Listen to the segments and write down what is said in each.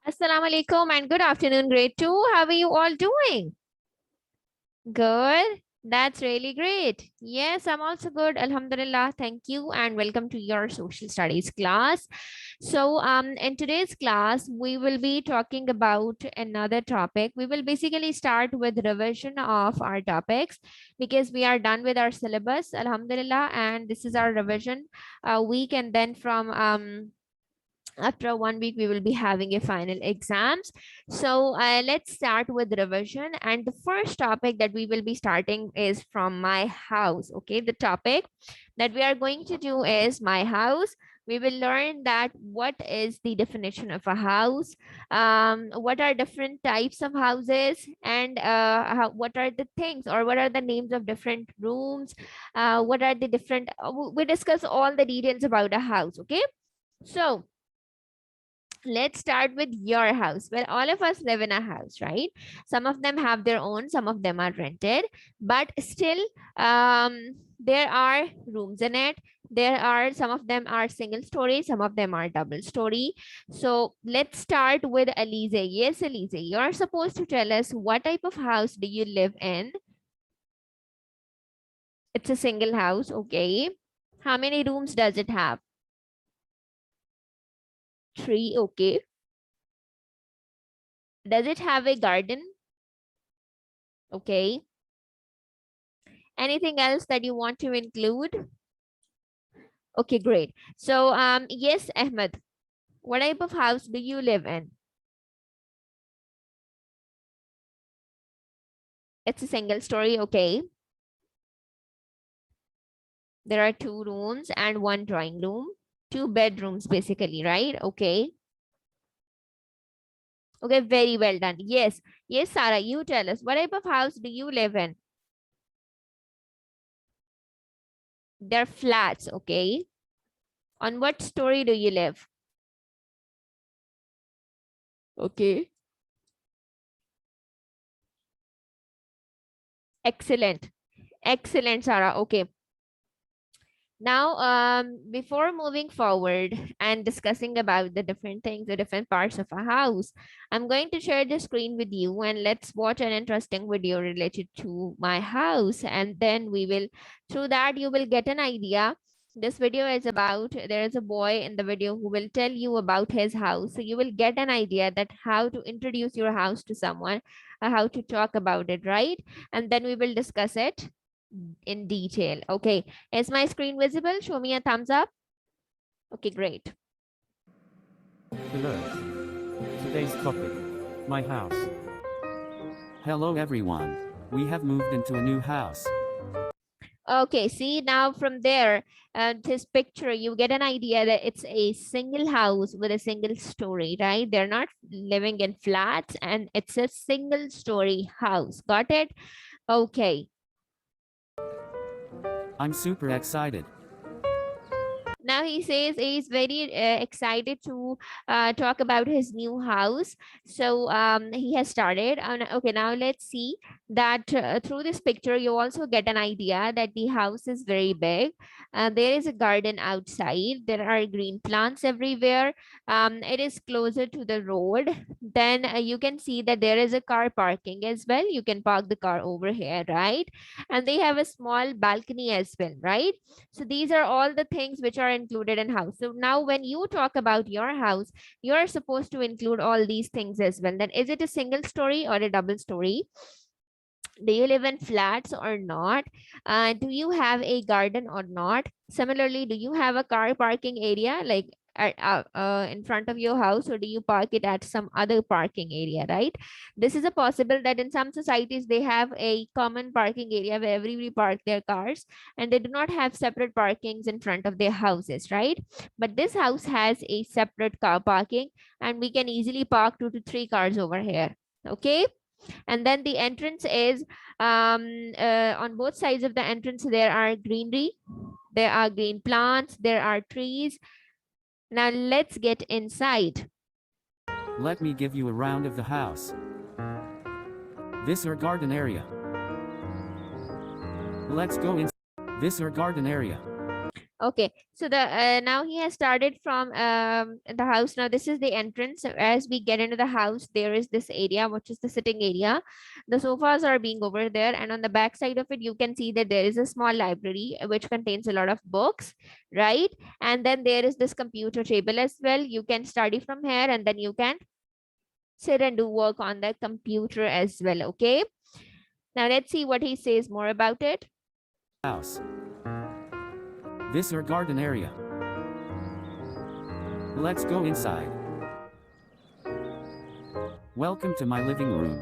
Assalamu alaikum and good afternoon, grade 2. How are you all doing? Good. That's really great. Yes, I'm also good. Alhamdulillah. Thank you and welcome to your social studies class. In today's class, we will be talking about another topic. We will basically start with revision of our topics because we are done with our syllabus, Alhamdulillah, and this is our revision week. And then from after 1 week we will be having a final exams. Let's start with revision, and the first topic that we will be starting is from my house. Okay, the topic that we are going to do is my house. We will learn that what is the definition of a house, what are different types of houses, and what are the things or what are the names of different rooms, what are the different we discuss all the details about a house. Okay, so let's start with your house. Well, all of us live in a house, right? Some of them have their own, some of them are rented, but still there are rooms in it. There are some of them are single story, some of them are double story. So let's start with Alize. Yes, Alize, you're supposed to tell us what type of house do you live in? It's a single house. Okay, how many rooms does it have? 3. Okay, does it have a garden? Okay. Anything else that you want to include? Okay, great. Yes, Ahmed, what type of house do you live in? It's a single story. Okay. There are 2 rooms and 1 drawing room, 2 bedrooms basically, right? Okay. Okay, very well done. Yes. Yes, Sarah, you tell us, what type of house do you live in? They're flats. Okay. On what story do you live? Okay. Excellent. Excellent, Sarah. Okay. Now, before moving forward and discussing about the different things, the different parts of a house, I'm going to share the screen with you and let's watch an interesting video related to my house. And then we will, through that, you will get an idea. This video is about, there is a boy in the video who will tell you about his house. So you will get an idea that how to introduce your house to someone, how to talk about it, right? And then we will discuss it in detail. Okay, is my screen visible? Show me a thumbs up. Okay, great. Hello. Today's topic, my house. Hello everyone. We have moved into a new house. Okay, see now from there, this picture, you get an idea that it's a single house with a single story, right? They're not living in flats and it's a single story house. Got it? Okay. I'm super excited. Now he says he's very excited to talk about his new house. He has started. Okay, now let's see that through this picture, you also get an idea that the house is very big. There is a garden outside. There are green plants everywhere. It is closer to the road. Then you can see that there is a car parking as well. You can park the car over here, right? And they have a small balcony as well, right? So these are all the things which are included in house. So now when you talk about your house, you're supposed to include all these things as well. Then is it a single story or a double story? Do you live in flats or not? Do you have a garden or not? Similarly, do you have a car parking area like in front of your house, or do you park it at some other parking area, right? This is a possible that in some societies they have a common parking area where everybody park their cars and they do not have separate parkings in front of their houses, right? But this house has a separate car parking and we can easily park 2 to 3 cars over here. Okay, and then the entrance is on both sides of the entrance there are greenery, there are green plants, there are trees. Now let's get inside. Let me give you a round of the house. This our garden area. Let's go in. This our garden area. Okay, so the now he has started from the house. Now this is the entrance. So as we get into the house, there is this area, which is the sitting area. The sofas are being over there, and on the back side of it, you can see that there is a small library which contains a lot of books, right? And then there is this computer table as well. You can study from here, and then you can sit and do work on the computer as well. Okay. Now let's see what he says more about it. House. This our garden area. Let's go inside. Welcome to my living room.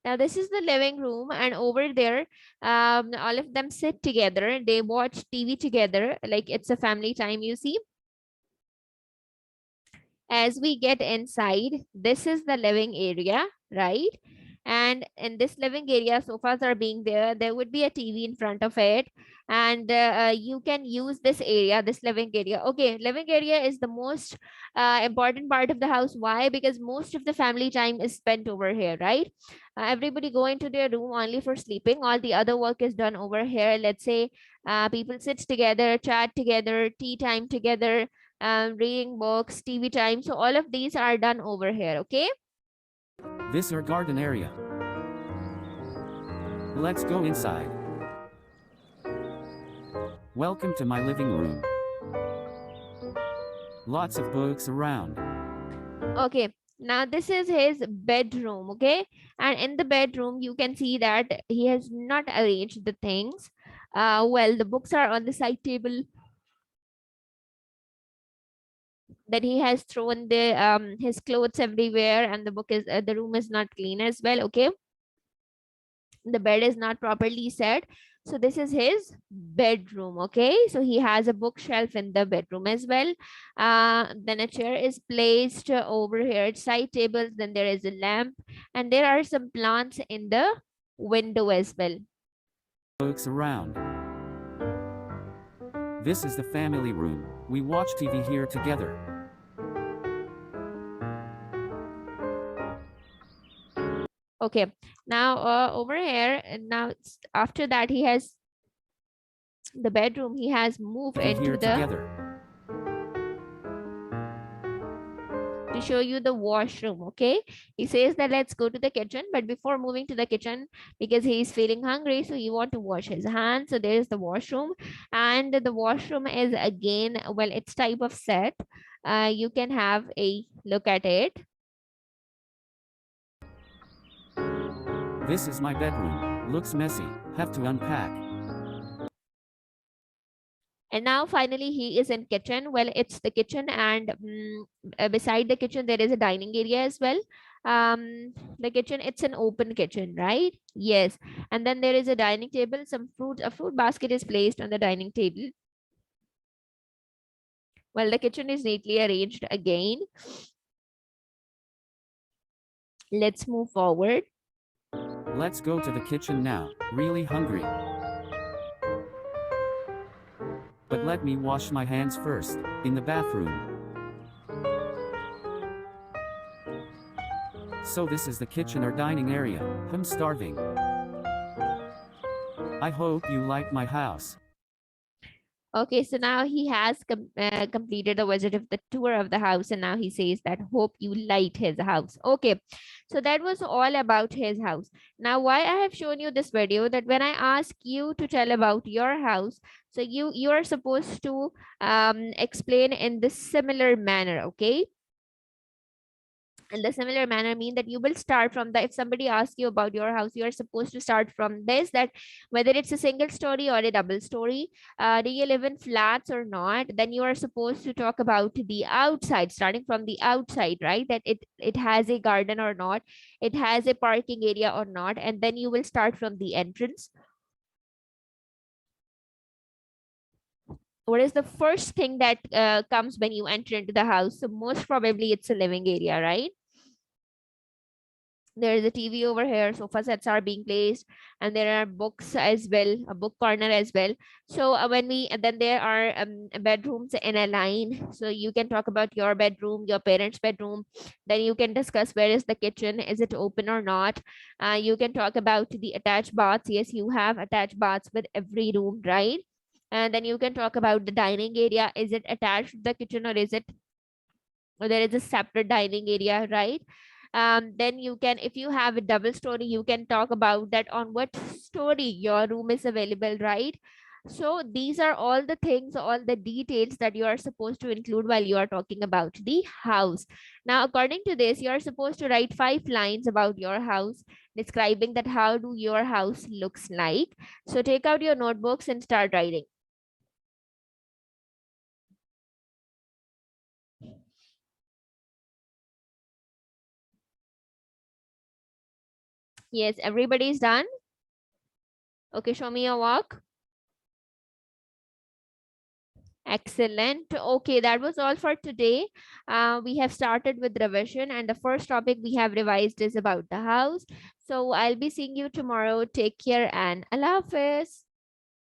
Now this is the living room, and over there, all of them sit together. They watch TV together, like it's a family time. You see, as we get inside, this is the living area, right? And in this living area, sofas are being there. There would be a TV in front of it, and you can use this area, this living area. Okay, living area is the most important part of the house. Why? Because most of the family time is spent over here, right? Everybody go into their room only for sleeping. All the other work is done over here. Let's say people sit together, chat together, tea time together, reading books, TV time. So all of these are done over here. Okay. This our garden area. Let's go inside. Welcome to my living room. Lots of books around. Okay. Now this is his bedroom. Okay. And in the bedroom, you can see that he has not arranged the things. Well, the books are on the side table. Then he has thrown the his clothes everywhere, and the room is not clean as well. Okay. The bed is not properly set. So this is his bedroom. Okay, so he has a bookshelf in the bedroom as well. Then a chair is placed over here at side tables. Then there is a lamp, and there are some plants in the window as well. Books around. This is the family room. We watch TV here together. Okay, now over here, and now after that, he has the bedroom. He has moved TV into here the together. to show you the washroom. Okay, he says that let's go to the kitchen, but before moving to the kitchen, because he is feeling hungry, so he want to wash his hands. So there is the washroom, and the washroom is again, well, it's type of set. You can have a look at it. This is my bedroom. Looks messy. Have to unpack. And now finally he is in kitchen. Well, it's the kitchen, and beside the kitchen there is a dining area as well. The kitchen, it's an open kitchen, right? Yes. And then there is a dining table, a fruit basket is placed on the dining table. Well, the kitchen is neatly arranged again. Let's move forward. Let's go to the kitchen now. Really hungry. But let me wash my hands first. In the bathroom. So this is the kitchen or dining area. I'm starving. I hope you like my house. Okay, so now he has completed a visit of the tour of the house, and now he says that hope you liked his house. Okay, so that was all about his house. Now, why I have shown you this video, that when I ask you to tell about your house, so you are supposed to explain in this similar manner. Okay, in the similar manner mean that you will start from the, if somebody asks you about your house, you are supposed to start from this, that whether it's a single story or a double story, do you live in flats or not. Then you are supposed to talk about the outside, starting from the outside, right? That it has a garden or not, it has a parking area or not, and then you will start from the entrance. What is the first thing that comes when you enter into the house? So most probably it's a living area, right? There is a TV over here, sofa sets are being placed, and there are books as well, a book corner as well. So when we and then there are bedrooms in a line, so you can talk about your bedroom, your parents bedroom. Then you can discuss where is the kitchen, is it open or not. You can talk about the attached baths. Yes, you have attached baths with every room, right? And then you can talk about the dining area, is it attached to the kitchen, or is it, or there is a separate dining area, right? Then you can, if you have a double story, you can talk about that on what story your room is available, right? So these are all the things, all the details that you are supposed to include while you are talking about the house. Now according to this, you are supposed to write 5 lines about your house, describing that how do your house looks like. So take out your notebooks and start writing. Yes, everybody's done. Okay, show me your work. Excellent. Okay, that was all for today. We have started with revision, and the first topic we have revised is about the house. So I'll be seeing you tomorrow. Take care and Allah Hafiz.